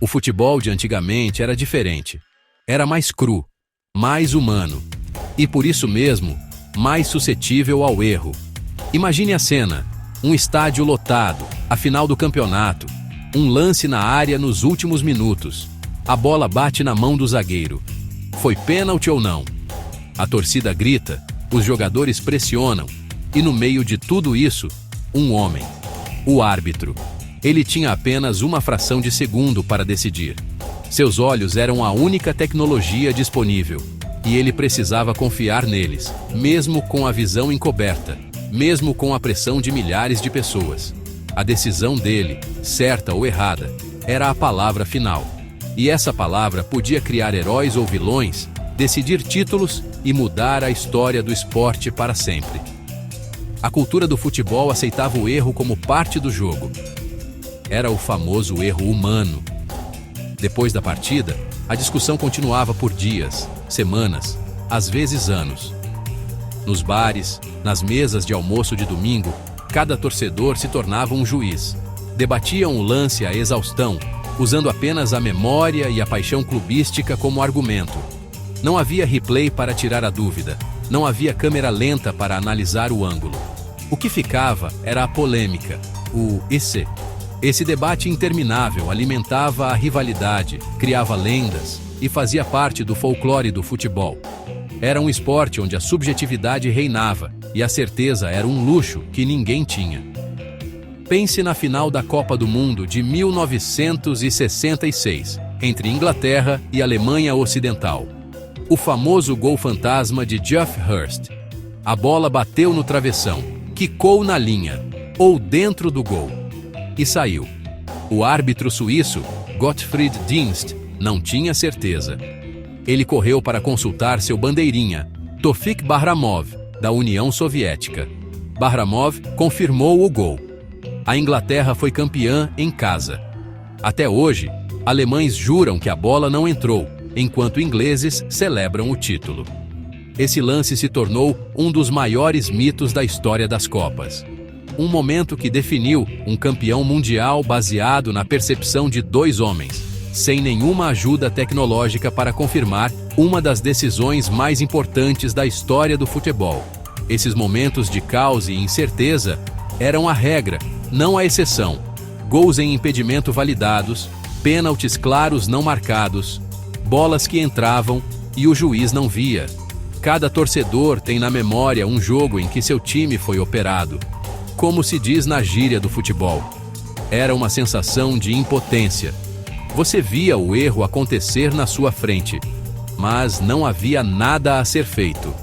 O futebol de antigamente era diferente. Era mais cru, mais humano e, por isso mesmo, mais suscetível ao erro. Imagine a cena: um estádio lotado, a final do campeonato, um lance na área nos últimos minutos. A bola bate na mão do zagueiro. Foi pênalti ou não? A torcida grita, os jogadores pressionam, e no meio de tudo isso, um homem, o árbitro. Ele tinha apenas uma fração de segundo para decidir. Seus olhos eram a única tecnologia disponível, e ele precisava confiar neles, mesmo com a visão encoberta, mesmo com a pressão de milhares de pessoas. A decisão dele, certa ou errada, era a palavra final. E essa palavra podia criar heróis ou vilões, decidir títulos e mudar a história do esporte para sempre. A cultura do futebol aceitava o erro como parte do jogo. Era o famoso erro humano. Depois da partida, a discussão continuava por dias, semanas, às vezes anos. Nos bares, nas mesas de almoço de domingo, cada torcedor se tornava um juiz. Debatiam o lance à exaustão, usando apenas a memória e a paixão clubística como argumento. Não havia replay para tirar a dúvida, não havia câmera lenta para analisar o ângulo. O que ficava era a polêmica, o "e se?". Esse debate interminável alimentava a rivalidade, criava lendas e fazia parte do folclore do futebol. Era um esporte onde a subjetividade reinava e a certeza era um luxo que ninguém tinha. Pense na final da Copa do Mundo de 1966, entre Inglaterra e Alemanha Ocidental. O famoso gol fantasma de Geoff Hurst. A bola bateu no travessão, quicou na linha, ou dentro do gol, e saiu. O árbitro suíço, Gottfried Dienst, não tinha certeza. Ele correu para consultar seu bandeirinha, Tofik Bahramov, da União Soviética. Bahramov confirmou o gol. A Inglaterra foi campeã em casa. Até hoje, alemães juram que a bola não entrou, enquanto ingleses celebram o título. Esse lance se tornou um dos maiores mitos da história das Copas. Um momento que definiu um campeão mundial baseado na percepção de dois homens, sem nenhuma ajuda tecnológica para confirmar uma das decisões mais importantes da história do futebol. Esses momentos de caos e incerteza eram a regra, não a exceção. Gols em impedimento validados, pênaltis claros não marcados, bolas que entravam e o juiz não via. Cada torcedor tem na memória um jogo em que seu time foi operado. Como se diz na gíria do futebol, era uma sensação de impotência. Você via o erro acontecer na sua frente, mas não havia nada a ser feito.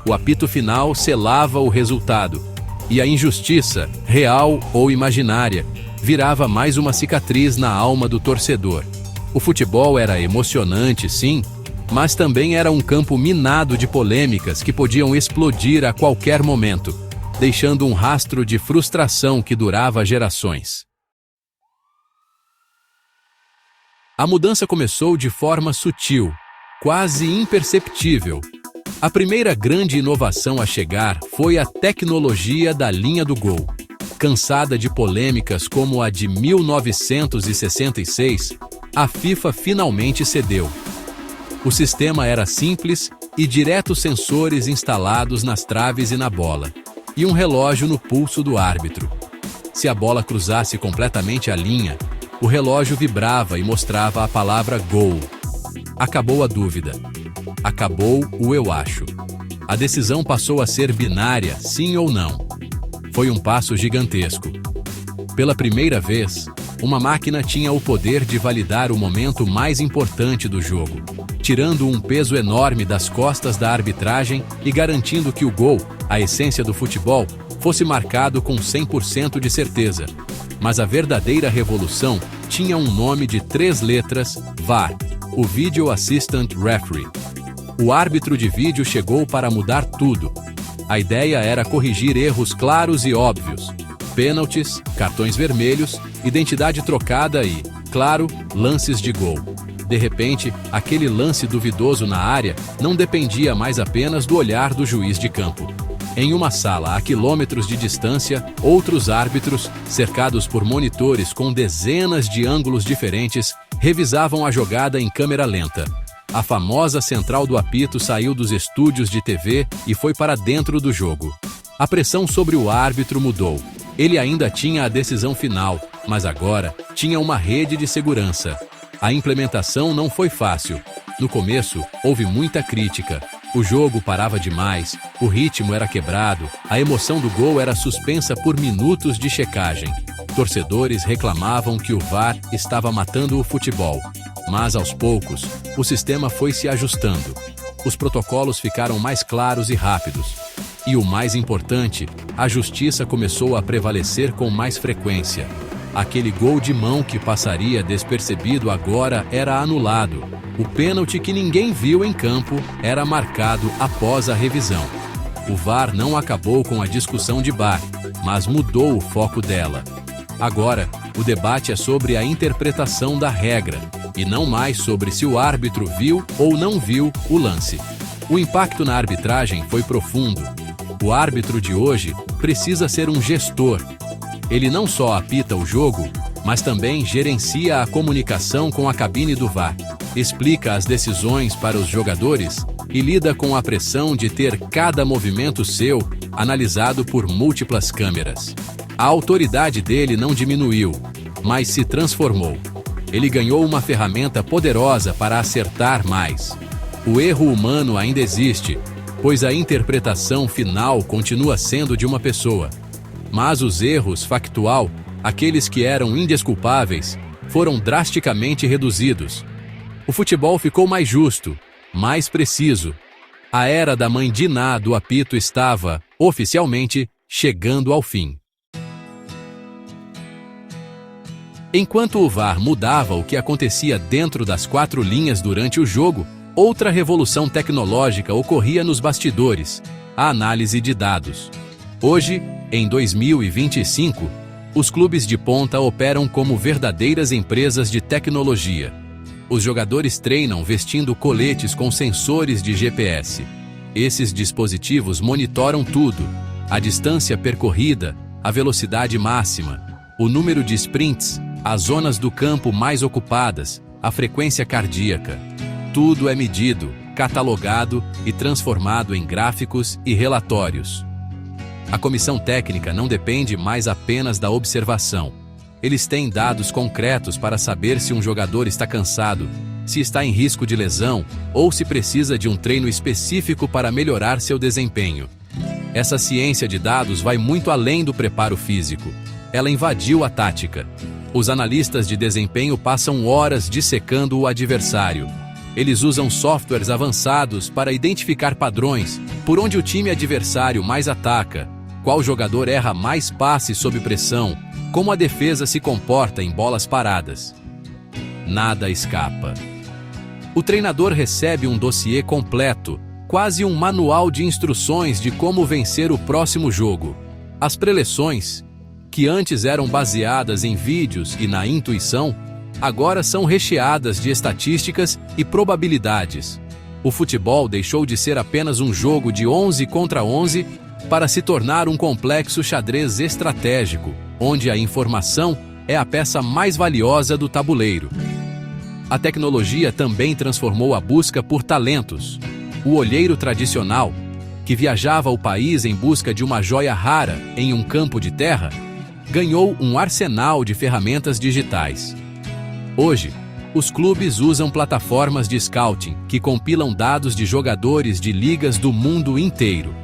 O apito final selava o resultado, e a injustiça, real ou imaginária, virava mais uma cicatriz na alma do torcedor. O futebol era emocionante, sim, mas também era um campo minado de polêmicas que podiam explodir a qualquer momento, deixando um rastro de frustração que durava gerações. A mudança começou de forma sutil, quase imperceptível. A primeira grande inovação a chegar foi a tecnologia da linha do gol. Cansada de polêmicas como a de 1966, a FIFA finalmente cedeu. O sistema era simples e diretos sensores instalados nas traves e na bola, e um relógio no pulso do árbitro. Se a bola cruzasse completamente a linha, o relógio vibrava e mostrava a palavra gol. Acabou a dúvida. Acabou o eu acho. A decisão passou a ser binária, sim ou não. Foi um passo gigantesco. Pela primeira vez, uma máquina tinha o poder de validar o momento mais importante do jogo, tirando um peso enorme das costas da arbitragem e garantindo que o gol, a essência do futebol, fosse marcado com 100% de certeza. Mas a verdadeira revolução tinha um nome de 3 letras, VAR, o Video Assistant Referee. O árbitro de vídeo chegou para mudar tudo. A ideia era corrigir erros claros e óbvios, pênaltis, cartões vermelhos, identidade trocada e, claro, lances de gol. De repente, aquele lance duvidoso na área não dependia mais apenas do olhar do juiz de campo. Em uma sala a quilômetros de distância, outros árbitros, cercados por monitores com dezenas de ângulos diferentes, revisavam a jogada em câmera lenta. A famosa central do apito saiu dos estúdios de TV e foi para dentro do jogo. A pressão sobre o árbitro mudou. Ele ainda tinha a decisão final, mas agora tinha uma rede de segurança. A implementação não foi fácil. No começo, houve muita crítica. O jogo parava demais, o ritmo era quebrado, a emoção do gol era suspensa por minutos de checagem. Torcedores reclamavam que o VAR estava matando o futebol. Mas, aos poucos, o sistema foi se ajustando. Os protocolos ficaram mais claros e rápidos. E o mais importante, a justiça começou a prevalecer com mais frequência. Aquele gol de mão que passaria despercebido agora era anulado. O pênalti que ninguém viu em campo era marcado após a revisão. O VAR não acabou com a discussão de bar, mas mudou o foco dela. Agora, o debate é sobre a interpretação da regra, e não mais sobre se o árbitro viu ou não viu o lance. O impacto na arbitragem foi profundo. O árbitro de hoje precisa ser um gestor. Ele não só apita o jogo, mas também gerencia a comunicação com a cabine do VAR, explica as decisões para os jogadores e lida com a pressão de ter cada movimento seu analisado por múltiplas câmeras. A autoridade dele não diminuiu, mas se transformou. Ele ganhou uma ferramenta poderosa para acertar mais. O erro humano ainda existe, pois a interpretação final continua sendo de uma pessoa. Mas os erros factual, aqueles que eram indesculpáveis, foram drasticamente reduzidos. O futebol ficou mais justo, mais preciso. A era da mãe Diná do apito estava, oficialmente, chegando ao fim. Enquanto o VAR mudava o que acontecia dentro das 4 linhas durante o jogo, outra revolução tecnológica ocorria nos bastidores: a análise de dados. Hoje, em 2025, os clubes de ponta operam como verdadeiras empresas de tecnologia. Os jogadores treinam vestindo coletes com sensores de GPS. Esses dispositivos monitoram tudo: a distância percorrida, a velocidade máxima, o número de sprints, as zonas do campo mais ocupadas, a frequência cardíaca. Tudo é medido, catalogado e transformado em gráficos e relatórios. A comissão técnica não depende mais apenas da observação. Eles têm dados concretos para saber se um jogador está cansado, se está em risco de lesão ou se precisa de um treino específico para melhorar seu desempenho. Essa ciência de dados vai muito além do preparo físico. Ela invadiu a tática. Os analistas de desempenho passam horas dissecando o adversário. Eles usam softwares avançados para identificar padrões, por onde o time adversário mais ataca, qual jogador erra mais passes sob pressão, como a defesa se comporta em bolas paradas. Nada escapa. O treinador recebe um dossiê completo, quase um manual de instruções de como vencer o próximo jogo. As preleções, que antes eram baseadas em vídeos e na intuição, agora são recheadas de estatísticas e probabilidades. O futebol deixou de ser apenas um jogo de 11 contra 11 para se tornar um complexo xadrez estratégico, onde a informação é a peça mais valiosa do tabuleiro. A tecnologia também transformou a busca por talentos. O olheiro tradicional, que viajava o país em busca de uma joia rara em um campo de terra, ganhou um arsenal de ferramentas digitais. Hoje, os clubes usam plataformas de scouting que compilam dados de jogadores de ligas do mundo inteiro.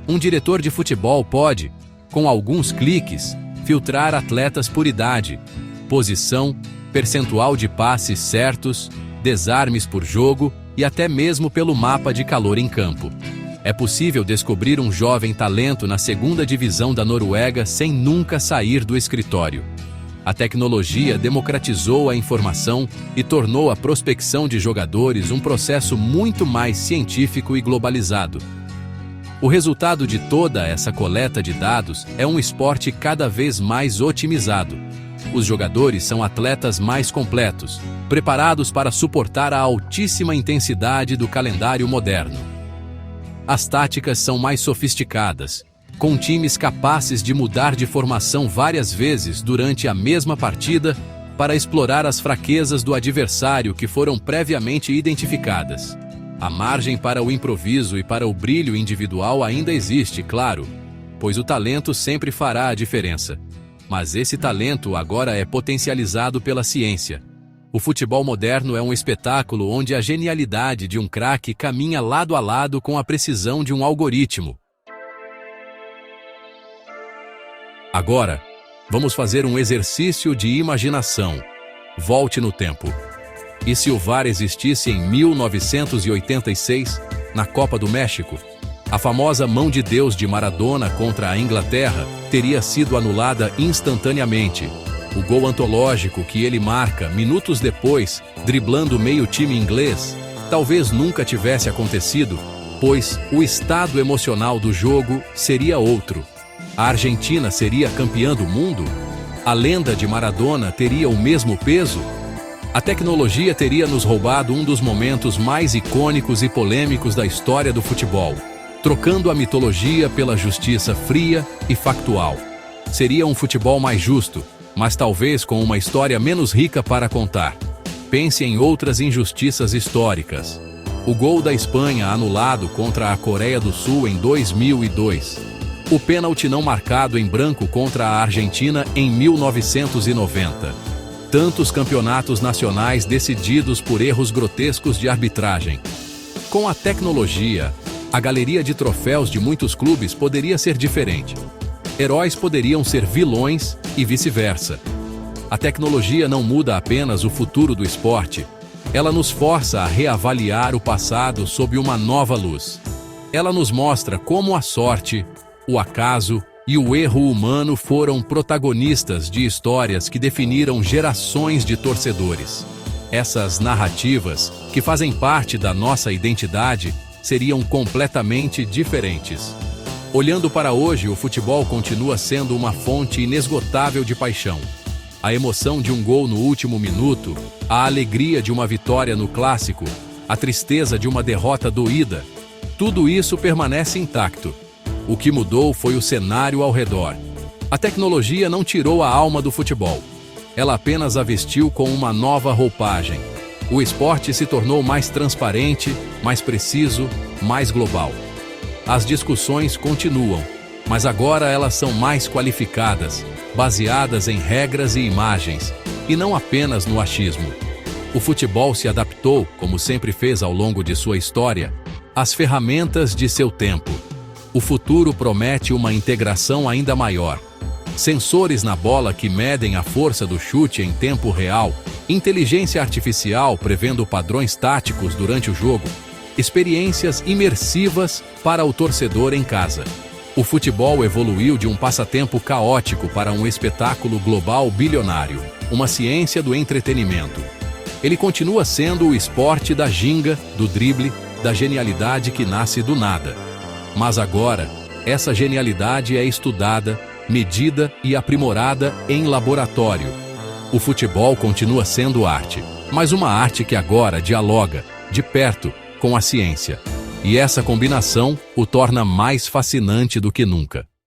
Um diretor de futebol pode, com alguns cliques, filtrar atletas por idade, posição, percentual de passes certos, desarmes por jogo e até mesmo pelo mapa de calor em campo. É possível descobrir um jovem talento na 2ª divisão da Noruega sem nunca sair do escritório. A tecnologia democratizou a informação e tornou a prospecção de jogadores um processo muito mais científico e globalizado. O resultado de toda essa coleta de dados é um esporte cada vez mais otimizado. Os jogadores são atletas mais completos, preparados para suportar a altíssima intensidade do calendário moderno. As táticas são mais sofisticadas, com times capazes de mudar de formação várias vezes durante a mesma partida para explorar as fraquezas do adversário que foram previamente identificadas. A margem para o improviso e para o brilho individual ainda existe, claro, pois o talento sempre fará a diferença. Mas esse talento agora é potencializado pela ciência. O futebol moderno é um espetáculo onde a genialidade de um craque caminha lado a lado com a precisão de um algoritmo. Agora, vamos fazer um exercício de imaginação. Volte no tempo. E se o VAR existisse em 1986, na Copa do México? A famosa mão de Deus de Maradona contra a Inglaterra teria sido anulada instantaneamente. O gol antológico que ele marca minutos depois, driblando meio time inglês, talvez nunca tivesse acontecido, pois o estado emocional do jogo seria outro. A Argentina seria campeã do mundo? A lenda de Maradona teria o mesmo peso? A tecnologia teria nos roubado um dos momentos mais icônicos e polêmicos da história do futebol, trocando a mitologia pela justiça fria e factual. Seria um futebol mais justo, mas talvez com uma história menos rica para contar. Pense em outras injustiças históricas. O gol da Espanha anulado contra a Coreia do Sul em 2002. O pênalti não marcado em branco contra a Argentina em 1990. Tantos campeonatos nacionais decididos por erros grotescos de arbitragem. Com a tecnologia, a galeria de troféus de muitos clubes poderia ser diferente. Heróis poderiam ser vilões e vice-versa. A tecnologia não muda apenas o futuro do esporte, ela nos força a reavaliar o passado sob uma nova luz. Ela nos mostra como a sorte, o acaso e o erro humano foram protagonistas de histórias que definiram gerações de torcedores. Essas narrativas, que fazem parte da nossa identidade, seriam completamente diferentes. Olhando para hoje, o futebol continua sendo uma fonte inesgotável de paixão. A emoção de um gol no último minuto, a alegria de uma vitória no clássico, a tristeza de uma derrota doída, tudo isso permanece intacto. O que mudou foi o cenário ao redor. A tecnologia não tirou a alma do futebol. Ela apenas a vestiu com uma nova roupagem. O esporte se tornou mais transparente, mais preciso, mais global. As discussões continuam, mas agora elas são mais qualificadas, baseadas em regras e imagens, e não apenas no achismo. O futebol se adaptou, como sempre fez ao longo de sua história, às ferramentas de seu tempo. O futuro promete uma integração ainda maior. Sensores na bola que medem a força do chute em tempo real, inteligência artificial prevendo padrões táticos durante o jogo, experiências imersivas para o torcedor em casa. O futebol evoluiu de um passatempo caótico para um espetáculo global bilionário, uma ciência do entretenimento. Ele continua sendo o esporte da ginga, do drible, da genialidade que nasce do nada. Mas agora, essa genialidade é estudada, medida e aprimorada em laboratório. O futebol continua sendo arte, mas uma arte que agora dialoga, de perto, com a ciência. E essa combinação o torna mais fascinante do que nunca.